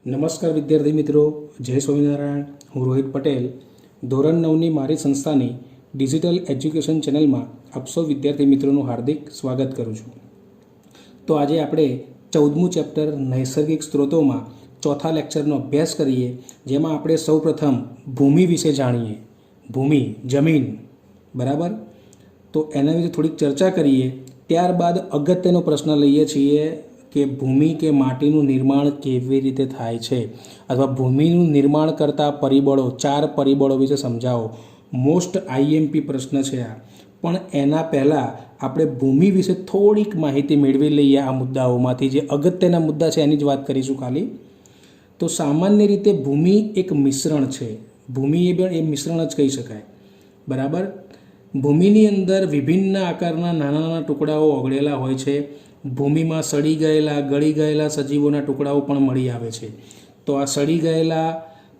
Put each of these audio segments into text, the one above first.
નમસ્કાર વિદ્યાર્થી મિત્રો, જય સ્વામિનારાયણ. હું રોહિત પટેલ ધોરણ 9ની મારી સંસ્થાની ડિજિટલ એજ્યુકેશન ચેનલમાં આપ સૌ વિદ્યાર્થી મિત્રોનું હાર્દિક સ્વાગત કરું છું. તો આજે આપણે 14મું ચેપ્ટર નૈસર્ગિક સ્ત્રોતોમાં ચોથા લેક્ચરનો અભ્યાસ કરીએ, જેમાં આપણે સૌપ્રથમ ભૂમિ વિશે જાણીએ. ભૂમિ, જમીન, બરાબર. તો એના વિશે થોડીક ચર્ચા કરીએ. ત્યારબાદ અગત્યનો પ્રશ્ન લઈએ છીએ કે ભૂમિ કે માટીનું નિર્માણ કેવી રીતે થાય છે, અથવા ભૂમિનું નિર્માણ કરતા પરિબળો, 4 પરિબળો વિશે સમજાવો. મોસ્ટ આઈએમપી પ્રશ્ન છે આ. પણ એના પહેલાં આપણે ભૂમિ વિશે થોડીક માહિતી મેળવી લઈએ. આ મુદ્દાઓમાંથી જે અગત્યના મુદ્દા છે એની જ વાત કરીશું ખાલી. તો સામાન્ય રીતે ભૂમિ એક મિશ્રણ છે. ભૂમિ એ મિશ્રણ જ કહી શકાય, બરાબર. ભૂમિની અંદર વિભિન્ન આકારના નાના નાના ટુકડાઓ ઓગળેલા હોય છે. ભૂમિમાં સડી ગયેલા, ગળી ગયેલા સજીવોના ટુકડાઓ પણ મળી આવે છે. તો આ સડી ગયેલા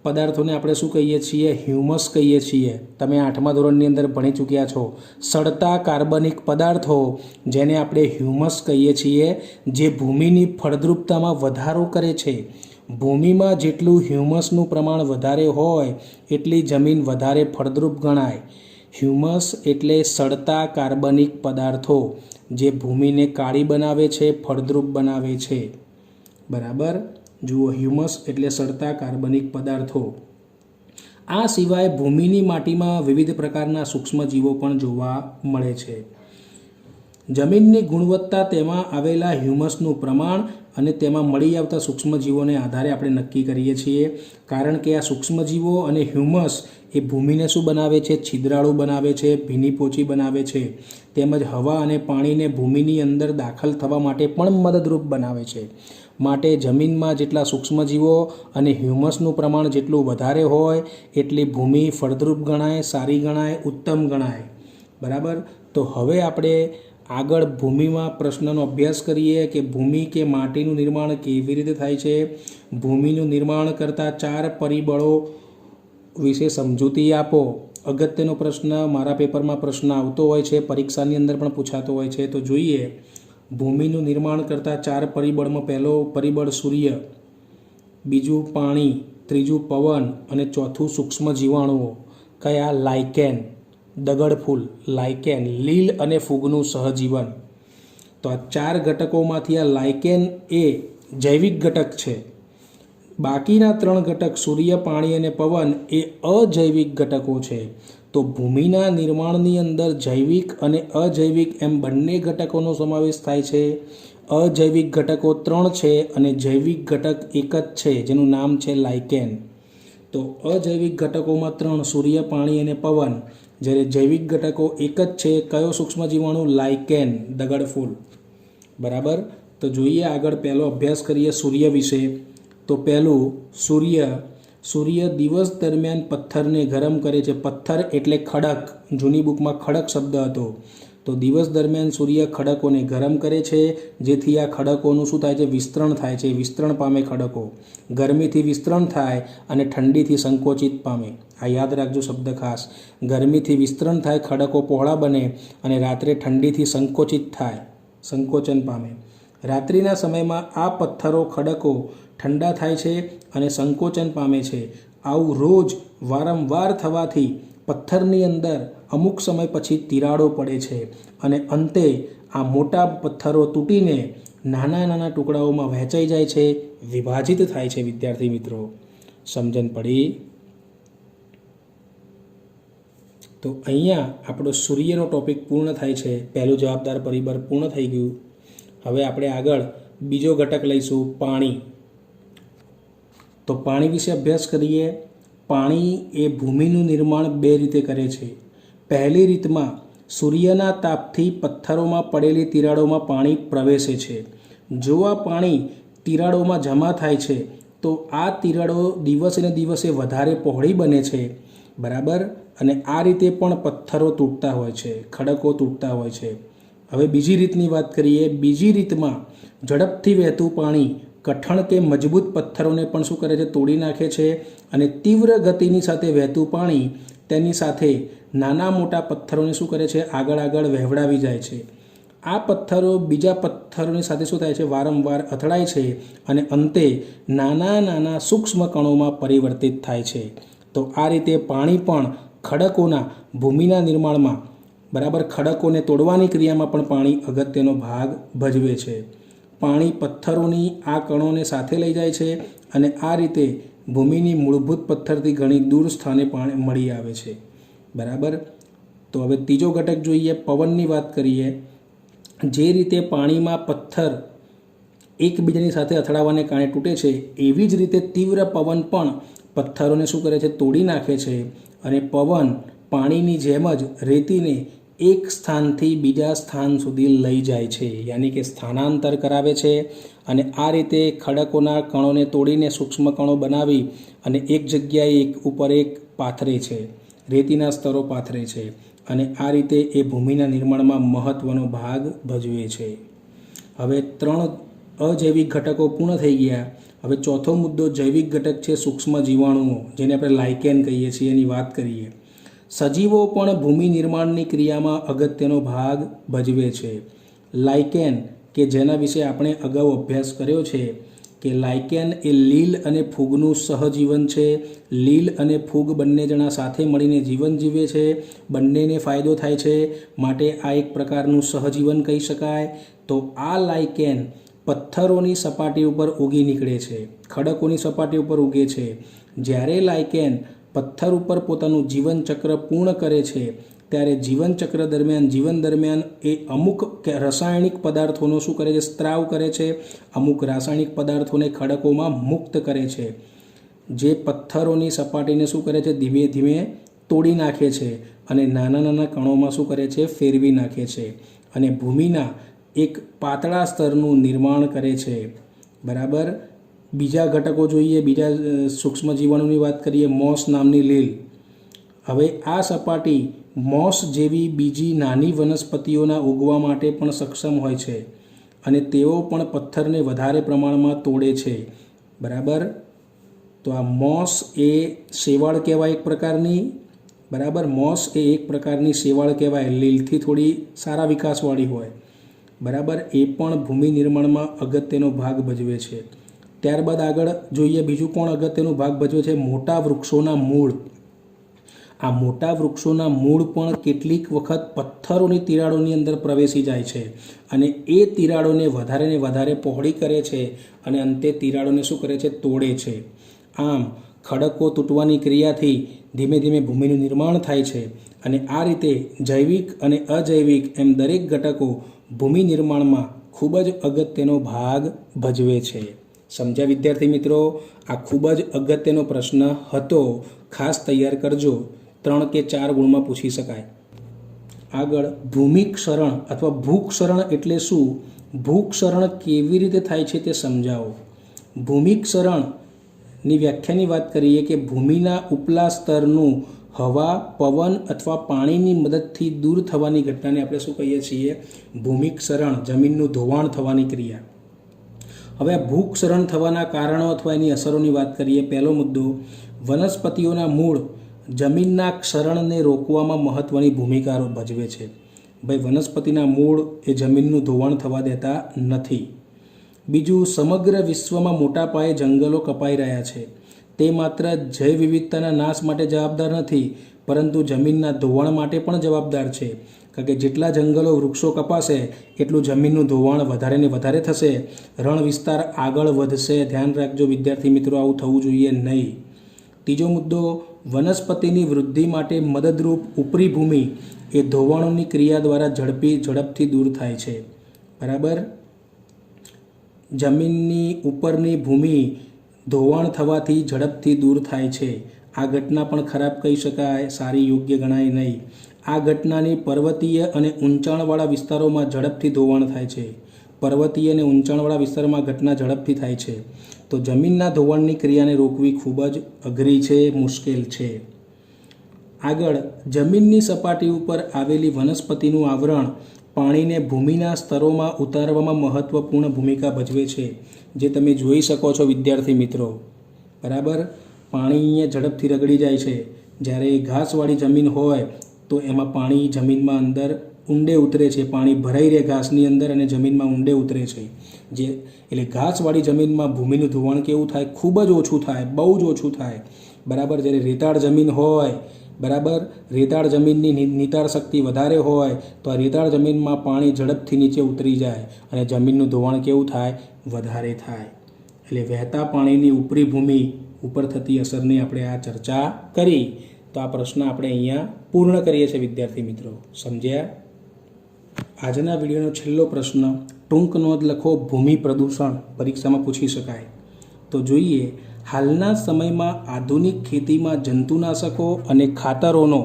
પદાર્થોને આપણે શું કહીએ છીએ? હ્યુમસ કહીએ છીએ. તમે 8મા ધોરણની અંદર ભણી ચૂક્યા છો. સડતા કાર્બનિક પદાર્થો, જેને આપણે હ્યુમસ કહીએ છીએ, જે ભૂમિની ફળદ્રુપતામાં વધારો કરે છે. ભૂમિમાં જેટલું હ્યુમસનું પ્રમાણ વધારે હોય એટલી જમીન વધારે ફળદ્રુપ ગણાય. હ્યુમસ એટલે સડતા કાર્બનિક પદાર્થો, જે ભૂમિને કાળી બનાવે છે, ફળદ્રુપ બનાવે છે, બરાબર. જુઓ, હ્યુમસ એટલે સડતા કાર્બનિક પદાર્થો. આ સિવાય ભૂમિની માટીમાં વિવિધ પ્રકારના સૂક્ષ્મજીવો પણ જોવા મળે છે. જમીનની ગુણવત્તા તેમાં આવેલા હ્યુમસનું પ્રમાણ અને તેમાં મળી આવતા સૂક્ષ્મજીવોને આધારે આપણે નક્કી કરીએ છીએ. કારણ કે આ સૂક્ષ્મજીવો અને હ્યુમસ એ ભૂમિને શું બનાવે છે? છિદ્રાળુ બનાવે છે, ભીની પોચી બનાવે છે. તેમજ હવા અને પાણીને ભૂમિની અંદર દાખલ થવા માટે પણ મદદરૂપ બનાવે છે. માટે જમીનમાં જેટલા સૂક્ષ્મજીવો અને હ્યુમસનું પ્રમાણ જેટલું વધારે હોય એટલી ભૂમિ ફળદ્રુપ ગણાય, સારી ગણાય, ઉત્તમ ગણાય, બરાબર. તો હવે આપણે આગળ ભૂમિમાં પ્રશ્નનો અભ્યાસ કરીએ કે ભૂમિ કે માટીનું નિર્માણ કેવી રીતે થાય છે. ભૂમિનું નિર્માણ કરતા 4 પરિબળો વિશે સમજૂતી આપો. અગત્યનો પ્રશ્ન, મારા પેપરમાં પ્રશ્ન આવતો હોય છે, પરીક્ષાની અંદર પણ પૂછાતો હોય છે. તો જોઈએ, ભૂમિનું નિર્માણ કરતા 4 પરિબળમાં પહેલો પરિબળ સૂર્ય, બીજું પાણી, ત્રીજું પવન અને ચોથું સૂક્ષ્મ જીવાણુઓ. કયા? લાઇકેન, દગડફૂલ, લાઇકેન, લીલ અને ફૂગનું સહજીવન. તો આ 4 ઘટકોમાંથી આ લાઇકેન એ જૈવિક ઘટક છે. બાકીના 3 ઘટક સૂર્ય, પાણી અને પવન એ અજૈવિક ઘટકો છે. તો ભૂમિના નિર્માણની અંદર જૈવિક અને અજૈવિક એમ બંને ઘટકોનો સમાવેશ થાય છે. અજૈવિક ઘટકો 3 છે અને જૈવિક ઘટક એક જ છે, જેનું નામ છે લાઇકેન. તો અજૈવિક ઘટકોમાં 3, સૂર્ય, પાણી અને પવન. જ્યારે જૈવિક ઘટકો એક જ છે. કયો સૂક્ષ્મજીવાણુ? લાઇકેન, દગડફૂલ, બરાબર. તો જોઈએ આગળ પહેલો અભ્યાસ કરીએ સૂર્ય વિશે. તો પહેલું સૂર્ય દિવસ દરમિયાન પથ્થરને ગરમ કરે છે. પથ્થર એટલે ખડક. જૂની બુકમાં ખડક શબ્દ હતો. તો દિવસ દરમિયાન સૂર્ય ખડકોને ગરમ કરે છે, જેથી આ ખડકોનું શું થાય છે? વિસ્તરણ થાય છે. વિસ્તરણ પામે ખડકો. ગરમીથી વિસ્તરણ થાય અને ઠંડીથી સંકોચિત પામે. આ યાદ રાખજો શબ્દ ખાસ. ગરમીથી વિસ્તરણ થાય, ખડકો પહોળા બને, અને રાત્રે ઠંડીથી સંકોચિત થાય, સંકોચન પામે. રાત્રિના સમયમાં આ પથ્થરો, ખડકો ઠંડા થાય છે અને સંકોચન પામે છે. આવું રોજ વારંવાર થવાથી પથ્થરની અંદર અમુક સમય પછી તિરાડો પડે છે અને અંતે આ મોટા પથ્થરો તૂટીને નાના નાના ટુકડાઓમાં વહેંચાઈ જાય છે, વિભાજિત થાય છે. વિદ્યાર્થી મિત્રો, સમજણ પડી? તો અહીંયા આપણો સૂર્યનો ટોપિક પૂર્ણ થાય છે. પહેલું જવાબદાર પરિબળ પૂર્ણ થઈ ગયું. હવે આપણે આગળ બીજો ઘટક લઈશું, પાણી. તો પાણી વિશે અભ્યાસ કરીએ. પાણી એ ભૂમિનું નિર્માણ 2 રીતે કરે છે. પહેલી રીતમાં સૂર્યના તાપથી પથ્થરોમાં પડેલી તિરાડોમાં પાણી પ્રવેશે છે. જો આ પાણી તિરાડોમાં જમા થાય છે તો આ તિરાડો દિવસે ને દિવસે વધારે પહોળી બને છે, બરાબર. અને આ રીતે પણ પથ્થરો તૂટતા હોય છે, ખડકો તૂટતા હોય છે. હવે બીજી રીતની વાત કરીએ. બીજી રીતમાં ઝડપથી વહેતું પાણી કઠણ કે મજબૂત પથ્થરોને પણ શું કરે છે? તોડી નાખે છે. અને તીવ્ર ગતિની સાથે વહેતું પાણી તેની સાથે નાના મોટા પથ્થરોને શું કરે છે? આગળ વહેવડાવી જાય છે. આ પથ્થરો બીજા પથ્થરોની સાથે શું થાય છે, વારંવાર અથડાય છે અને અંતે નાના નાના સૂક્ષ્મ કણોમાં પરિવર્તિત થાય છે. તો આ રીતે પાણી પણ ખડકોના ભૂમિના નિર્માણમાં, બરાબર, ખડકોને તોડવાની ક્રિયામાં પણ પાણી અગત્યનો ભાગ ભજવે છે. પાણી પથ્થરોની આ કણોને સાથે લઈ જાય છે અને આ રીતે ભૂમિની મૂળભૂત પથ્થરથી ઘણી દૂર સ્થાને પાણી મળી આવે છે. બરાબર. તો હવે ત્રીજો ઘટક જોઈએ, પવનની વાત કરીએ. જે રીતે પાણીમાં પથ્થર એકબીજાની સાથે અથડાવાને કારણે તૂટે છે, એવી જ રીતે તીવ્ર પવન પણ પથ્થરોને શું કરે છે, તોડી નાખે છે. અને પવન પાણીની જેમ જ રેતીને એક સ્થાનથી બીજા સ્થાન સુધી લઈ જાય છે, યાની કે સ્થાનાંતર કરાવે છે. અને આ રીતે ખડકોના કણોને તોડીને સૂક્ષ્મ કણો બનાવી અને એક જગ્યાએ એક ઉપર એક પાથરે છે, રેતીના સ્તરો પાથરે છે. અને આ રીતે એ ભૂમિના નિર્માણમાં મહત્ત્વનો ભાગ ભજવે છે. હવે 3 અજૈવિક ઘટકો પૂર્ણ થઈ ગયા. હવે ચોથો મુદ્દો જૈવિક ઘટક છે, સૂક્ષ્મ જીવાણુઓ, જેને આપણે લાઇકેન કહીએ છીએ, એની વાત કરીએ. સજીવો પણ ભૂમિ નિર્માણની ક્રિયામાં અગત્યનો ભાગ ભજવે છે. લાઇકેન, કે જેના વિશે આપણે અગાઉ અભ્યાસ કર્યો છે, કે લાઇકેન એ લીલ અને ફૂગનું સહજીવન છે. લીલ અને ફૂગ બંને જણા સાથે મળીને જીવન જીવે છે. બંનેને ફાયદો થાય છે, માટે આ એક પ્રકારનું સહજીવન કહી શકાય. તો આ લાઇકેન પથ્થરોની સપાટી ઉપર ઉગી નીકળે છે, ખડકોની સપાટી ઉપર ઉગે છે. જ્યારે લાઇકેન પથ્થર ઉપર પોતાનું જીવનચક્ર પૂર્ણ કરે છે, ત્યારે જીવનચક્ર જીવન દરમિયાન એ અમુક રાસાયણિક પદાર્થોનો શું કરે છે, સ્ત્રાવ કરે છે. અમુક રાસાયણિક પદાર્થોને ખડકોમાં મુક્ત કરે છે, જે પથ્થરોની સપાટીને શું કરે છે, ધીમે ધીમે તોડી નાખે છે અને નાના નાના કણોમાં શું કરે છે, ફેરવી નાખે છે અને ભૂમિના એક પાતળા સ્તરનું નિર્માણ કરે છે. બરાબર. બીજા ઘટકો જોઈએ. બીજા સૂક્ષ્મ જીવાણુની વાત કરીએ, મોસ નામની લીલ. હવે આ સપાટી મોસ જેવી બીજી નાની વનસ્પતિઓના ઉગવા માટે પણ સક્ષમ હોય છે અને તેઓ પણ પથ્થરને વધારે પ્રમાણમાં તોડે છે. બરાબર. તો આ મોસ એ શેવાળ કહેવાય એક પ્રકારની. બરાબર. મોસ એ એક પ્રકારની શેવાળ કહેવાય, લીલથી થોડી સારા વિકાસવાળી હોય. બરાબર. એ પણ ભૂમિ નિર્માણમાં અગત્યનો ભાગ ભજવે છે. ત્યારબાદ આગળ જોઈએ, બીજું કોણ અગત્યનો ભાગ ભજવે છે, મોટા વૃક્ષોના મૂળ. આ મોટા વૃક્ષોના મૂળ પણ કેટલીક વખત પથ્થરોની તિરાડોની અંદર પ્રવેશી જાય છે અને એ તિરાડોને વધારે પહોળી કરે છે અને અંતે તિરાડોને શું કરે છે, તોડે છે. આમ ખડકો તૂટવાની ક્રિયાથી ધીમે ધીમે ભૂમિનું નિર્માણ થાય છે અને આ રીતે જૈવિક અને અજૈવિક એમ દરેક ઘટકો ભૂમિ નિર્માણમાં ખૂબ જ અગત્યનો ભાગ ભજવે છે. સમજ્યા વિદ્યાર્થી મિત્રો? આ ખૂબ જ અગત્યનો પ્રશ્ન હતો, ખાસ તૈયાર કરજો. 3 કે 4 ગુણમાં પૂછી શકાય. આગળ ભૂમિક્ષરણ અથવા ભૂક્ષરણ એટલે શું, ભૂક્ષરણ કેવી રીતે થાય છે તે સમજાવો. ભૂમિક્ષરણની વ્યાખ્યાની વાત કરીએ કે ભૂમિના ઉપલા સ્તરનું હવા, પવન અથવા પાણીની મદદથી દૂર થવાની ઘટનાને આપણે શું કહીએ છીએ, ભૂમિક્ષરણ, જમીનનું ધોવાણ થવાની ક્રિયા. હવે આ ભૂક્ષરણ થવાના કારણો અથવા એની અસરોની વાત કરીએ. પહેલો મુદ્દો, વનસ્પતિઓના મૂળ જમીનના ક્ષરણને રોકવામાં મહત્ત્વની ભૂમિકા ભજવે છે. ભાઈ, વનસ્પતિના મૂળ એ જમીનનું ધોવાણ થવા દેતા નથી. બીજું, સમગ્ર વિશ્વમાં મોટા પાયે જંગલો કપાઈ રહ્યા છે. તે માત્ર જૈવ વિવિધતાના નાશ માટે જવાબદાર નથી, પરંતુ જમીનના ધોવાણ માટે પણ જવાબદાર છે. કારણ કે જેટલા જંગલો, વૃક્ષો કપાશે એટલું જમીનનું ધોવાણ વધારે ને વધારે થશે, રણ વિસ્તાર આગળ વધશે. ધ્યાન રાખજો વિદ્યાર્થી મિત્રો, આવું થવું જોઈએ નહીં. ત્રીજો મુદ્દો, વનસ્પતિની વૃદ્ધિ માટે મદદરૂપ ઉપરી ભૂમિ એ ધોવાણોની ક્રિયા દ્વારા ઝડપથી દૂર થાય છે. બરાબર. જમીનની ઉપરની ભૂમિ ધોવાણ થવાથી ઝડપથી દૂર થાય છે. આ ઘટના પણ ખરાબ કહી શકાય, સારી યોગ્ય ગણાય નહીં. આ ઘટનાની પર્વતીય અને ઊંચાણવાળા વિસ્તારોમાં ઝડપથી ધોવાણ થાય છે. પર્વતીય અને ઊંચાણવાળા વિસ્તારમાં ઘટના ઝડપથી થાય છે. તો જમીનના ધોવાણની ક્રિયાને રોકવી ખૂબ જ અઘરી છે, મુશ્કેલ છે. આગળ, જમીનની સપાટી ઉપર આવેલી વનસ્પતિનું આવરણ પાણીને ભૂમિના સ્તરોમાં ઉતારવામાં મહત્ત્વપૂર્ણ ભૂમિકા ભજવે છે, જે તમે જોઈ શકો છો વિદ્યાર્થી મિત્રો. બરાબર. પાણી અહીંયા ઝડપથી રગડી જાય છે. જ્યારે ઘાસવાળી જમીન હોય તો એમાં પાણી જમીનમાં અંદર ઊંડે ઉતરે છે, પાણી ભરાઈ રહે ઘાસની અંદર અને જમીનમાં ઊંડે ઉતરે છે. જે એટલે ઘાસવાળી જમીનમાં ભૂમિનું ધોવાણ કેવું થાય? ખૂબ જ ઓછું થાય, બહુ જ ઓછું થાય. બરાબર. જ્યારે રેતાળ જમીન હોય, બરાબર, રેતાળ જમીનની નિતાર શક્તિ વધારે હોય તો આ રેતાળ જમીનમાં પાણી ઝડપથી નીચે ઉતરી જાય અને જમીનનું ધોવાણ કેવું થાય? વધારે થાય. એટલે વહેતા પાણીની ઉપરી ભૂમિ ઉપર થતી અસરની આપણે આ ચર્ચા કરી. તો આ પ્રશ્ન આપણે અહીંયા પૂર્ણ કરીએ છીએ વિદ્યાર્થી મિત્રો. સમજ્યા? આજના વિડીયોનો છેલ્લો પ્રશ્ન, ટૂંક નોંધ લખો, ભૂમિ પ્રદૂષણ પરીક્ષામાં પૂછી શકાય. તો જોઈએ, હાલના સમયમાં આધુનિક ખેતીમાં જંતુનાશકો અને ખાતરોનો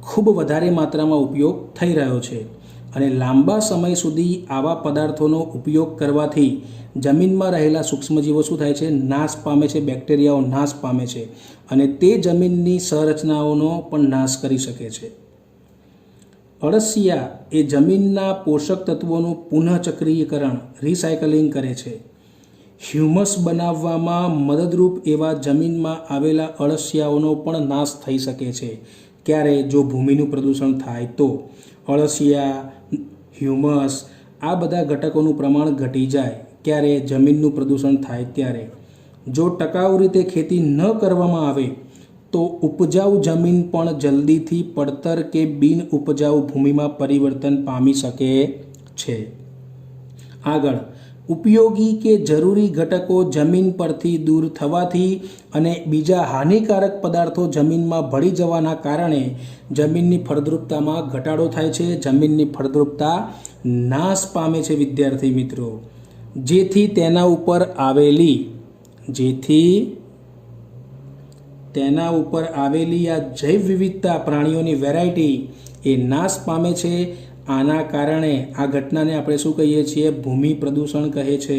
ખૂબ વધારે માત્રામાં ઉપયોગ થઈ રહ્યો છે અને લાંબા સમય સુધી આવા પદાર્થોનો ઉપયોગ કરવાથી જમીનમાં રહેલા સૂક્ષ્મજીવો શું થાય છે? નાશ પામે છે, બેક્ટેરિયાઓ નાશ પામે છે અને તે જમીનની સંરચનાઓનો પણ નાશ કરી શકે છે. અળસિયા એ જમીનના પોષક તત્વોનું પુનઃચક્રીકરણ રિસાયકલિંગ કરે છે. હ્યુમસ બનાવવામાં મદદરૂપ એવા જમીનમાં આવેલા અળસિયાઓનો પણ નાશ થઈ શકે છે. ક્યારે? જો ભૂમિનું પ્રદૂષણ થાય તો. અળસિયા, હ્યુમસ આ બધા ઘટકોનું પ્રમાણ ઘટી જાય. ક્યારે? જમીનનું પ્રદૂષણ થાય ત્યારે. જો ટકાઉ રીતે ખેતી ન કરવામાં આવે તો ઉપજાઉ જમીન પણ જલ્દીથી પડતર કે બિન ઉપજાઉ ભૂમિમાં પરિવર્તન પામી શકે છે. આગળ, ઉપયોગી કે જરૂરી ઘટકો જમીન પરથી દૂર થવાથી અને બીજા હાનિકારક પદાર્થો જમીનમાં ભળી જવાના કારણે જમીનની ફળદ્રુપતામાં ઘટાડો થાય છે. જમીનની ફળદ્રુપતા નાશ પામે છે વિદ્યાર્થી મિત્રો. જેથી તેના ઉપર આવેલી આ જૈવ વિવિધતા, પ્રાણીઓની વેરાયટી એ નાશ પામે છે. આના કારણે આ ઘટનાને આપણે શું કહીએ છીએ? ભૂમિ પ્રદૂષણ કહે છે.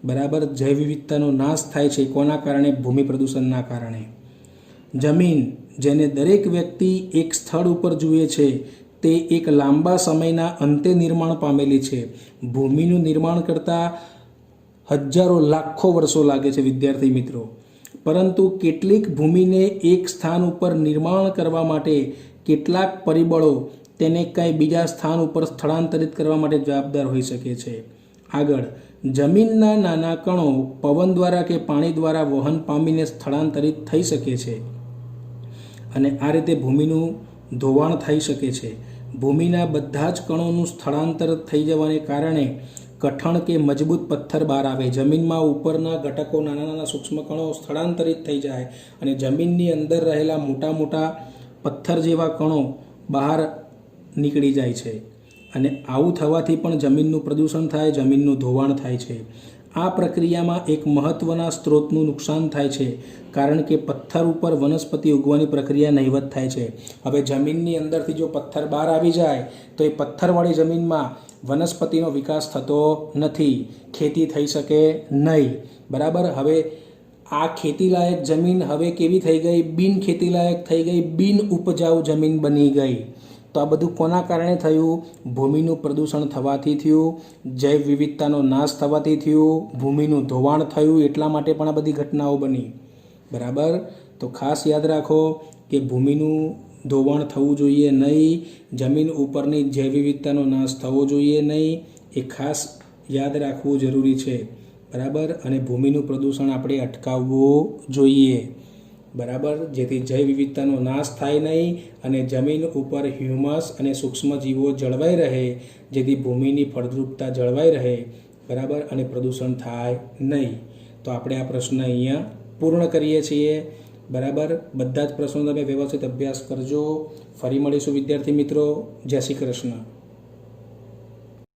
બરાબર. જૈવ વિવિધતાનો નાશ થાય છે. કોના કારણે? ભૂમિ પ્રદૂષણના કારણે. જમીન જેને દરેક વ્યક્તિ એક સ્થળ ઉપર જુએ છે તે એક લાંબા સમયના અંતે નિર્માણ પામેલી છે. ભૂમિનું નિર્માણ કરતાં હજારો લાખો વર્ષો લાગે છે વિદ્યાર્થી મિત્રો. પરંતુ કેટલીક ભૂમિને એક સ્થાન ઉપર નિર્માણ કરવા માટે કેટલાક પરિબળો તેને કંઈ બીજા સ્થાન ઉપર સ્થળાંતરિત કરવા માટે જવાબદાર હોઈ શકે છે. આગળ, જમીનના નાના કણો પવન દ્વારા કે પાણી દ્વારા વહન પામીને સ્થળાંતરિત થઈ શકે છે અને આ રીતે ભૂમિનું ધોવાણ થઈ શકે છે. ભૂમિના બધા જ કણોનું સ્થળાંતર થઈ જવાને કારણે કઠણ કે મજબૂત પથ્થર બહાર આવે. જમીનમાં ઉપરના ઘટકો, નાના નાના સૂક્ષ્મ કણો સ્થળાંતરિત થઈ જાય અને જમીનની અંદર રહેલા મોટા મોટા પથ્થર જેવા કણો બહાર નીકળી જાય છે અને આવું થવાથી પણ જમીનનું પ્રદૂષણ થાય, જમીનનું ધોવાણ થાય છે. આ પ્રક્રિયામાં એક મહત્ત્વના સ્ત્રોતનું નુકસાન થાય છે કારણ કે પથ્થર ઉપર વનસ્પતિ ઉગવાની પ્રક્રિયા નહિવત થાય છે. હવે જમીનની અંદરથી જો પથ્થર બહાર આવી જાય તો એ પથ્થરવાળી જમીનમાં વનસ્પતિનો વિકાસ થતો નથી, ખેતી થઈ શકે નહીં. બરાબર. હવે આ ખેતીલાયક જમીન હવે કેવી થઈ ગઈ? બિન ખેતીલાયક થઈ ગઈ, બિન ઉપજાઉ જમીન બની ગઈ. તો આ બધું કોના કારણે થયું? ભૂમિનું પ્રદૂષણ થવાથી થયું, જૈવ વિવિધતાનો નાશ થવાથી થયું, ભૂમિનું ધોવાણ થયું. એટલા માટે પણ આ બધી ઘટનાઓ બની. બરાબર. તો ખાસ યાદ રાખો કે ભૂમિનું ધોવાણ થવું જોઈએ નહીં, જમીન ઉપરની જૈવ વિવિધતાનો નાશ થવો જોઈએ નહીં. એ ખાસ યાદ રાખવું જરૂરી છે. બરાબર. અને ભૂમિનું પ્રદૂષણ આપણે અટકાવવું જોઈએ. બરાબર. જેથી જૈવ વિવિધતાનો નાશ થાય નહીં અને જમીન ઉપર હ્યુમસ અને સૂક્ષ્મજીવો જળવાઈ રહે, જેથી ભૂમિની ફળદ્રુપતા જળવાઈ રહે. બરાબર. અને પ્રદૂષણ થાય નહીં. તો આપણે આ પ્રશ્ન અહીંયા પૂર્ણ કરીએ છીએ. બરાબર. બધા જ પ્રશ્નો તમે વ્યવસ્થિત અભ્યાસ કરજો. ફરી મળીશું વિદ્યાર્થી મિત્રો. જય શ્રી કૃષ્ણ.